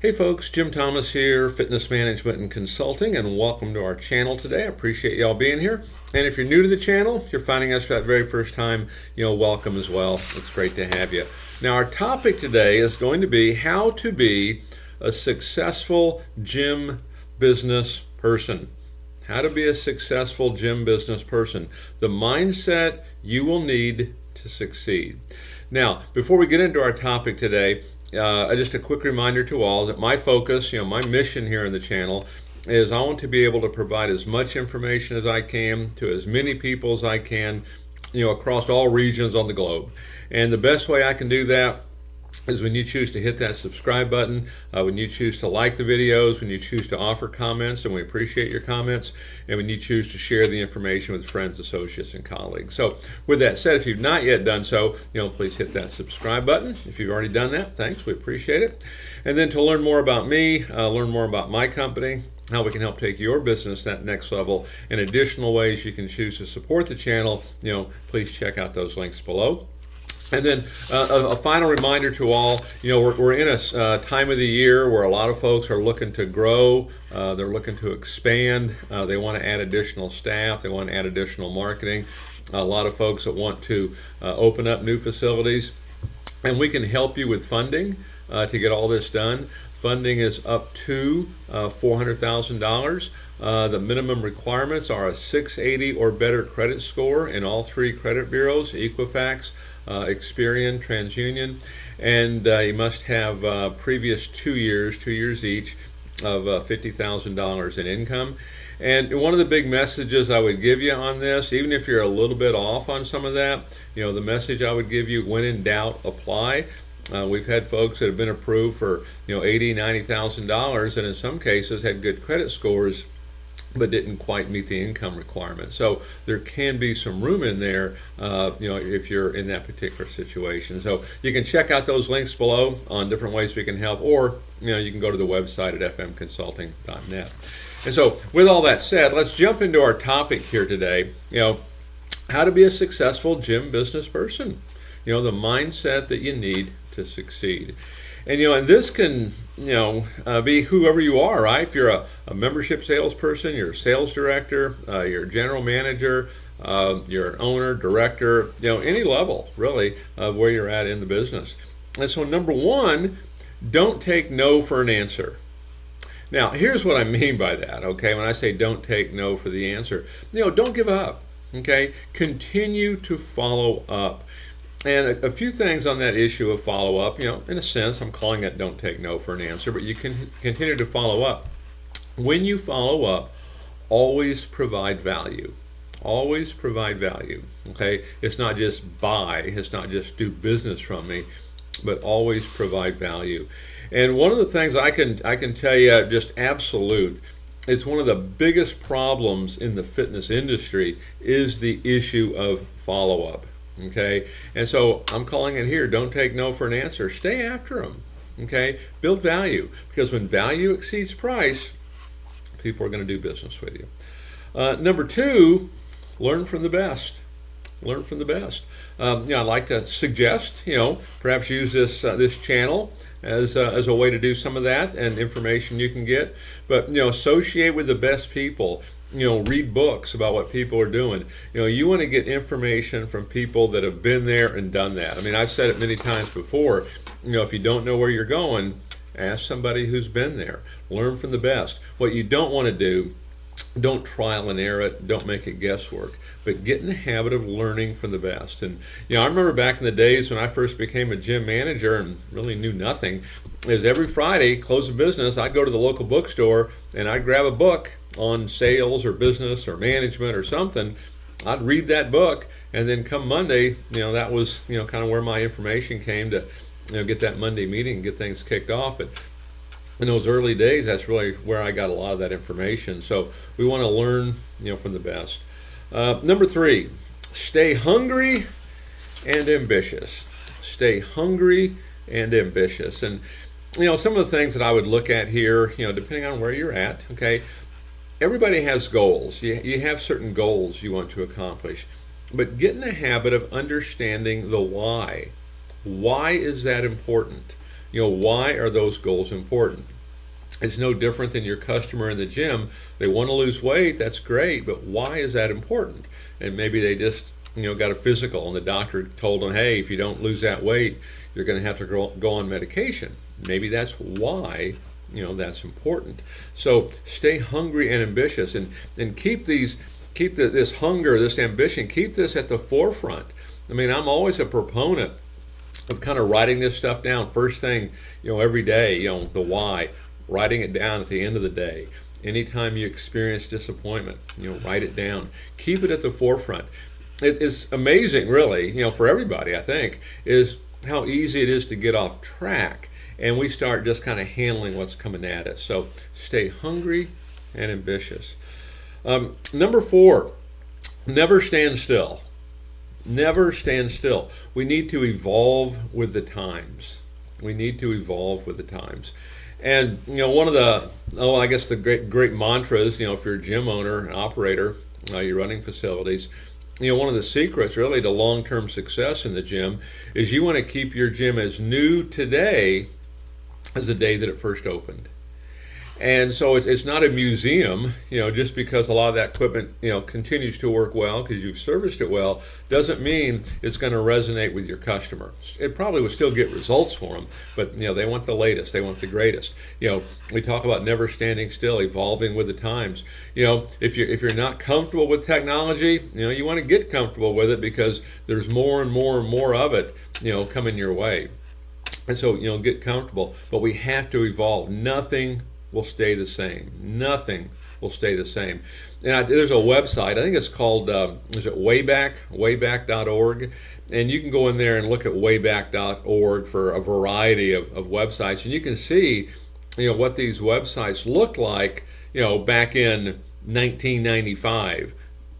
Hey folks, Jim Thomas here, Fitness Management and Consulting, and welcome to our channel today. I appreciate y'all being here. And if you're new to the channel, you're finding us for that very first time, welcome as well. It's great to have you. Now, our topic today is going to be how to be a successful gym business person. How to be a successful gym business person. The mindset you will need to succeed. Now, before we get into our topic today, just a quick reminder to all that my focus, my mission here in the channel is I want to be able to provide as much information as I can to as many people as I can, across all regions on the globe. And the best way I can do that is when you choose to hit that subscribe button, when you choose to like the videos, when you choose to offer comments, and we appreciate your comments, and when you choose to share the information with friends, associates, and colleagues. So with that said, if you've not yet done so, please hit that subscribe button. If you've already done that, thanks, we appreciate it. And then to learn more about me, learn more about my company, how we can help take your business that next level, and additional ways you can choose to support the channel, please check out those links below. And then a final reminder to all, we're in a time of the year where a lot of folks are looking to grow, they're looking to expand, they want to add additional staff, they want to add additional marketing, a lot of folks that want to open up new facilities, and we can help you with funding to get all this done. Funding is up to $400,000. The minimum requirements are a 680 or better credit score in all three credit bureaus, Equifax, Experian, TransUnion, and you must have previous 2 years each of $50,000 in income. And one of the big messages I would give you on this, even if you're a little bit off on some of that, the message I would give you: when in doubt, apply. We've had folks that have been approved for $80,000, $90,000, and in some cases had good credit scores, but didn't quite meet the income requirement. So there can be some room in there, if you're in that particular situation. So you can check out those links below on different ways we can help, or you can go to the website at fmconsulting.net. And so with all that said, let's jump into our topic here today. How to be a successful gym business person. The mindset that you need to succeed. And this can be whoever you are, right? If you're a membership salesperson, you're a sales director, you're a general manager, you're an owner, director, any level really of where you're at in the business. And so number one, don't take no for an answer. Now, here's what I mean by that, okay? When I say don't take no for the answer, don't give up, okay? Continue to follow up. And a few things on that issue of follow-up, in a sense, I'm calling it don't take no for an answer, but you can continue to follow up. When you follow up, always provide value. Always provide value, okay? It's not just buy, it's not just do business from me, but always provide value. And one of the things I can tell you, just absolute, it's one of the biggest problems in the fitness industry is the issue of follow-up. Okay, and so I'm calling it here, don't take no for an answer. Stay after them, okay? Build value, because when value exceeds price, people are going to do business with you. Number two, learn from the best. Learn from the best. I'd like to suggest, perhaps use this channel as a way to do some of that, and information you can get. But associate with the best people. Read books about what people are doing. You want to get information from people that have been there and done that. I mean, I've said it many times before. If you don't know where you're going, ask somebody who's been there. Learn from the best. What you don't want to do, don't trial and error it, don't make it guesswork, but get in the habit of learning from the best. And I remember back in the days when I first became a gym manager and really knew nothing, is every Friday, close of business, I'd go to the local bookstore and I'd grab a book on sales or business or management or something. I'd read that book, and then come Monday, that was kind of where my information came to get that Monday meeting and get things kicked off. But in those early days, that's really where I got a lot of that information. So we want to learn from the best. Number three, stay hungry and ambitious. Stay hungry and ambitious. And some of the things that I would look at here, depending on where you're at, okay, everybody has goals. You have certain goals you want to accomplish, but get in the habit of understanding the why. Why is that important? Why are those goals important? It's no different than your customer in the gym. They want to lose weight, that's great, but why is that important? And maybe they just got a physical and the doctor told them, hey, if you don't lose that weight, you're going to have to go on medication. Maybe that's why that's important. So stay hungry and ambitious, and keep this hunger, this ambition, keep this at the forefront. I mean, I'm always a proponent of kind of writing this stuff down first thing, every day, the why, writing it down at the end of the day. Anytime you experience disappointment, write it down. Keep it at the forefront. It's amazing, really, for everybody, I think, is how easy it is to get off track, and we start just kind of handling what's coming at us. So stay hungry and ambitious. Number 4, never stand still. Never stand still. We need to evolve with the times. We need to evolve with the times. And one of the great mantras, if you're a gym owner, an operator, you're running facilities, one of the secrets really to long-term success in the gym is you want to keep your gym as new today as the day that it first opened. And so it's not a museum, just because a lot of that equipment, continues to work well because you've serviced it well, doesn't mean it's going to resonate with your customer. It probably would still get results for them, but they want the latest, they want the greatest. We talk about never standing still, evolving with the times. If you're not comfortable with technology, you want to get comfortable with it because there's more and more and more of it, coming your way. And so, get comfortable, but we have to evolve. Nothing will stay the same. Nothing will stay the same. And there's a website, I think it's called, is it wayback.org? And you can go in there and look at wayback.org for a variety of websites, and you can see, what these websites looked like, back in 1995,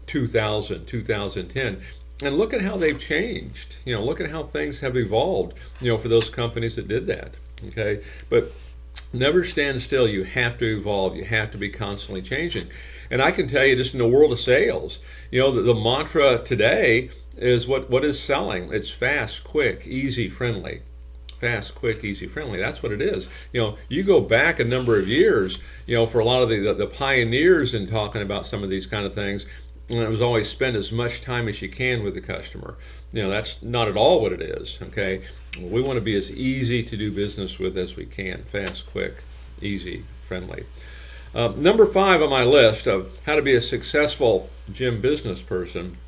2000, 2010. And look at how they've changed. Look at how things have evolved, for those companies that did that. Okay, but never stand still. You have to evolve. You have to be constantly changing. And I can tell you, just in the world of sales, the mantra today is what is selling. It's fast, quick, easy, friendly. Fast, quick, easy, friendly. That's what it is. You go back a number of years, for a lot of the pioneers in talking about some of these kind of things, and it was always spend as much time as you can with the customer. That's not at all what it is, okay? We want to be as easy to do business with as we can. Fast, quick, easy, friendly. Number 5 on my list of how to be a successful gym business person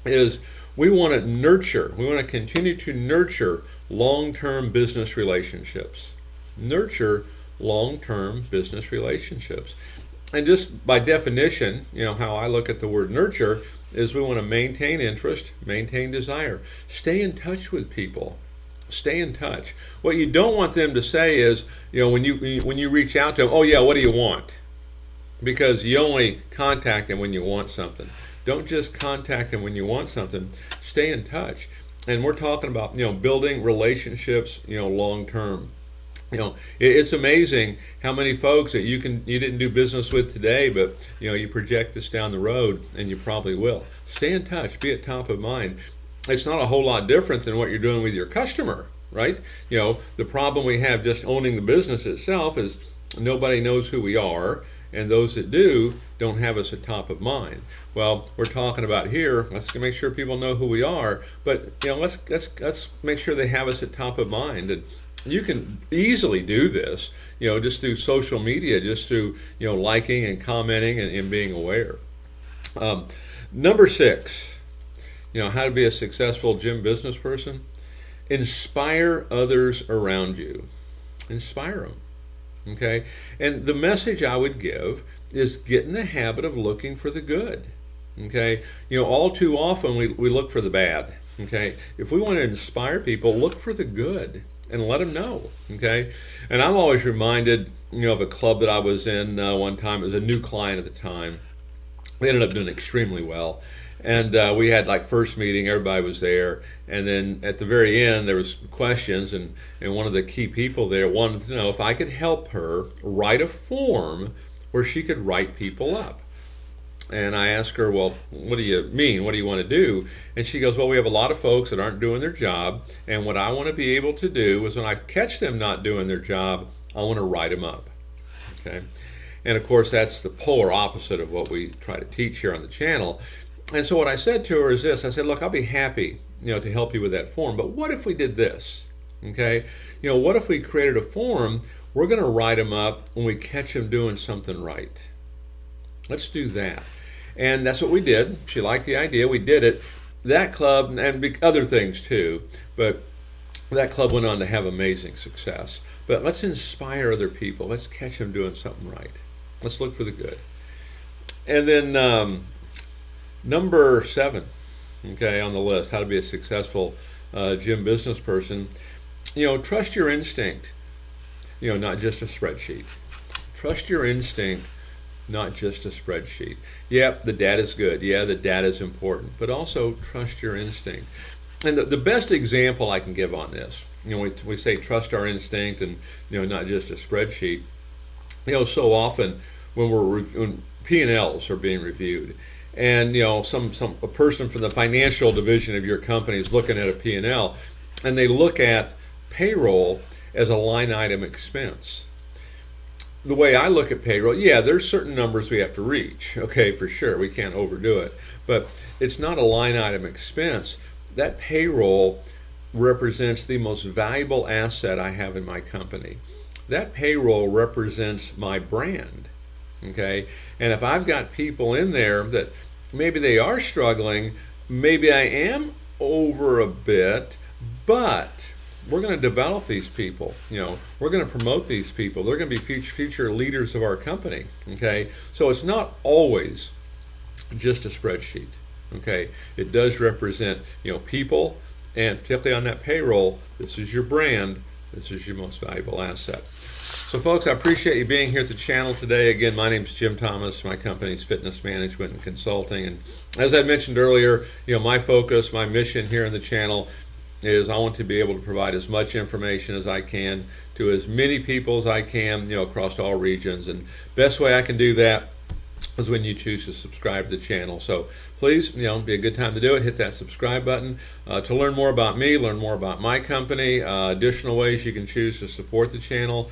is we want to continue to nurture long-term business relationships. Nurture long-term business relationships. And just by definition, how I look at the word nurture is we want to maintain interest, maintain desire. Stay in touch with people. Stay in touch. What you don't want them to say is, when you reach out to them, oh yeah, what do you want? Because you only contact them when you want something. Don't just contact them when you want something. Stay in touch. And we're talking about, building relationships, long term. It's amazing how many folks that you didn't do business with today, but you project this down the road, and you probably will. Stay in touch. Be at top of mind. It's not a whole lot different than what you're doing with your customer, right? The problem we have just owning the business itself is nobody knows who we are, and those that do don't have us at top of mind. Well, we're talking about here, let's make sure people know who we are, but let's make sure they have us at top of mind. And you can easily do this, just through social media, just through, liking and commenting and being aware. Number 6, how to be a successful gym business person. Inspire others around you. Inspire them. Okay? And the message I would give is get in the habit of looking for the good. Okay? All too often we look for the bad. Okay? If we want to inspire people, look for the good and let them know, okay? And I'm always reminded, of a club that I was in one time. It was a new client at the time. We ended up doing extremely well. And we had first meeting, everybody was there. And then at the very end, there was questions, and one of the key people there wanted to know if I could help her write a form where she could write people up. And I asked her, well, what do you mean? What do you want to do? And she goes, well, we have a lot of folks that aren't doing their job. And what I want to be able to do is when I catch them not doing their job, I want to write them up. Okay. And of course, that's the polar opposite of what we try to teach here on the channel. And so what I said to her is this. I said, look, I'll be happy, to help you with that form. But what if we did this? Okay. What if we created a form? We're going to write them up when we catch them doing something right. Let's do that. And that's what we did. She liked the idea. We did it. That club, and other things too, but that club went on to have amazing success. But let's inspire other people. Let's catch them doing something right. Let's look for the good. And then number 7, okay, on the list, how to be a successful gym business person. Trust your instinct, not just a spreadsheet. Trust your instinct, not just a spreadsheet. Yep, the data's good. Yeah, the data's important. But also trust your instinct. And the best example I can give on this, we say trust our instinct and, not just a spreadsheet. So often when P&Ls are being reviewed, and a person from the financial division of your company is looking at a P&L, and they look at payroll as a line item expense. The way I look at payroll, yeah, there's certain numbers we have to reach. Okay, for sure, we can't overdo it. But it's not a line item expense. That payroll represents the most valuable asset I have in my company. That payroll represents my brand. Okay, and if I've got people in there that maybe they are struggling, maybe I am over a bit, but we're going to develop these people. We're going to promote these people. They're going to be future leaders of our company. Okay, so it's not always just a spreadsheet. Okay, it does represent people, and particularly on that payroll, this is your brand. This is your most valuable asset. So folks, I appreciate you being here at the channel today. Again, my name is Jim Thomas. My company is Fitness Management and Consulting. And as I mentioned earlier, my focus, my mission here on the channel is I want to be able to provide as much information as I can to as many people as I can, across all regions. And best way I can do that is when you choose to subscribe to the channel. So please, be a good time to do it. Hit that subscribe button. To learn more about me, learn more about my company, additional ways you can choose to support the channel,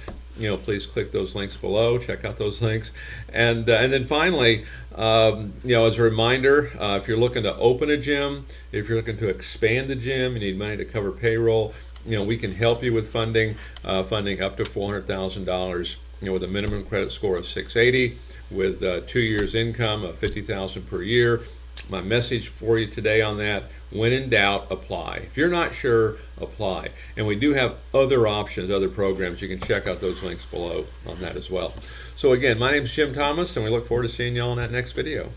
please click those links below. Check out those links. And then finally, as a reminder, if you're looking to open a gym, if you're looking to expand the gym, you need money to cover payroll, we can help you with funding up to $400,000, with a minimum credit score of 680, with 2 years income of $50,000 per year. My message for you today on that: when in doubt, apply. If you're not sure, apply. And we do have other options, other programs. You can check out those links below on that as well. So again, my name is Jim Thomas, and we look forward to seeing you all in that next video.